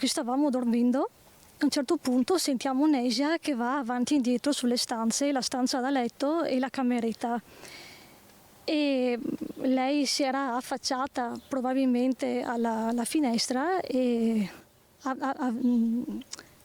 che stavamo dormendo. A un certo punto sentiamo Nesia che va avanti e indietro sulle stanze, la stanza da letto e la cameretta. E lei si era affacciata probabilmente alla finestra e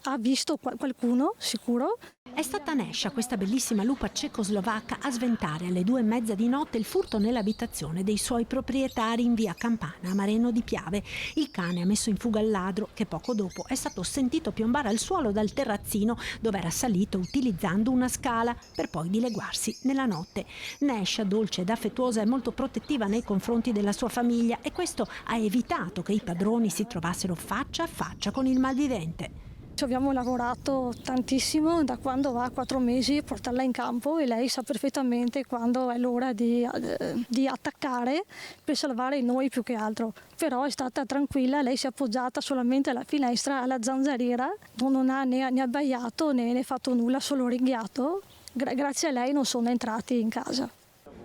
ha visto qualcuno, sicuro. È stata Nescia, questa bellissima lupa cecoslovacca, a sventare alle 2:30 di notte il furto nell'abitazione dei suoi proprietari in via Campana, a Mareno di Piave. Il cane ha messo in fuga il ladro, che poco dopo è stato sentito piombare al suolo dal terrazzino dove era salito utilizzando una scala, per poi dileguarsi nella notte. Nescia, dolce ed affettuosa, è molto protettiva nei confronti della sua famiglia e questo ha evitato che i padroni si trovassero faccia a faccia con il malvivente. Ci abbiamo lavorato tantissimo da quando va 4 mesi a portarla in campo e lei sa perfettamente quando è l'ora di attaccare per salvare noi più che altro. Però è stata tranquilla, lei si è appoggiata solamente alla finestra, alla zanzariera, non ha né abbaiato né fatto nulla, solo ringhiato. Grazie a lei non sono entrati in casa.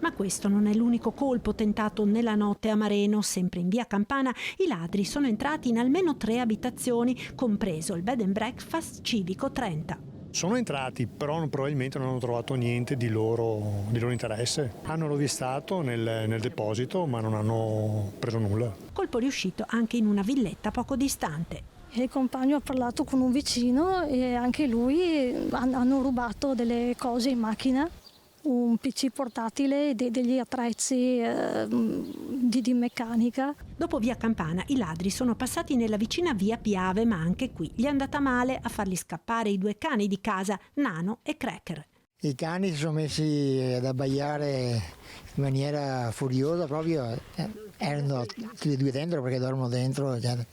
Ma questo non è l'unico colpo tentato nella notte a Mareno. Sempre in via Campana i ladri sono entrati in almeno 3 abitazioni, compreso il bed and breakfast Civico 30. Sono entrati, però probabilmente non hanno trovato niente di loro interesse. Hanno rovistato nel deposito, ma non hanno preso nulla. Colpo riuscito anche in una villetta poco distante. Il compagno ha parlato con un vicino e anche lui hanno rubato delle cose in macchina. Un PC portatile, degli attrezzi di meccanica. Dopo via Campana i ladri sono passati nella vicina via Piave, ma anche qui gli è andata male a farli scappare i 2 cani di casa, Nano e Cracker. I cani si sono messi ad abbaiare in maniera furiosa, proprio erano tutti e 2 dentro perché dormono dentro. Eccetera.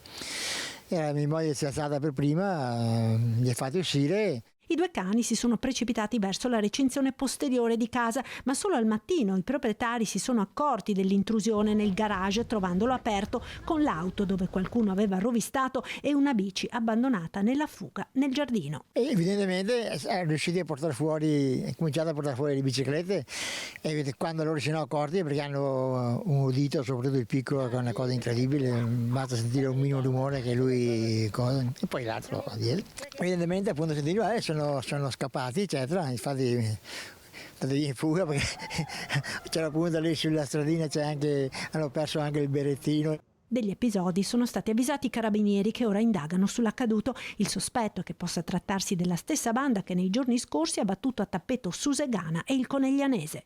E mia moglie si è alzata per prima, li ha fatti uscire. I 2 cani si sono precipitati verso la recinzione posteriore di casa, ma solo al mattino i proprietari si sono accorti dell'intrusione nel garage, trovandolo aperto con l'auto dove qualcuno aveva rovistato e una bici abbandonata nella fuga nel giardino. E evidentemente è riusciti a portare fuori, è cominciato a portare fuori le biciclette e quando loro si sono accorti, perché hanno un udito, soprattutto il piccolo, che è una cosa incredibile, basta sentire un minimo rumore che lui e poi l'altro dietro. Evidentemente appunto sono scappati, eccetera, infatti andate via in fuga perché c'era appunto lì sulla stradina, hanno perso anche il berrettino. Degli episodi sono stati avvisati i carabinieri che ora indagano sull'accaduto. Il sospetto è che possa trattarsi della stessa banda che nei giorni scorsi ha battuto a tappeto Susegana e il Coneglianese.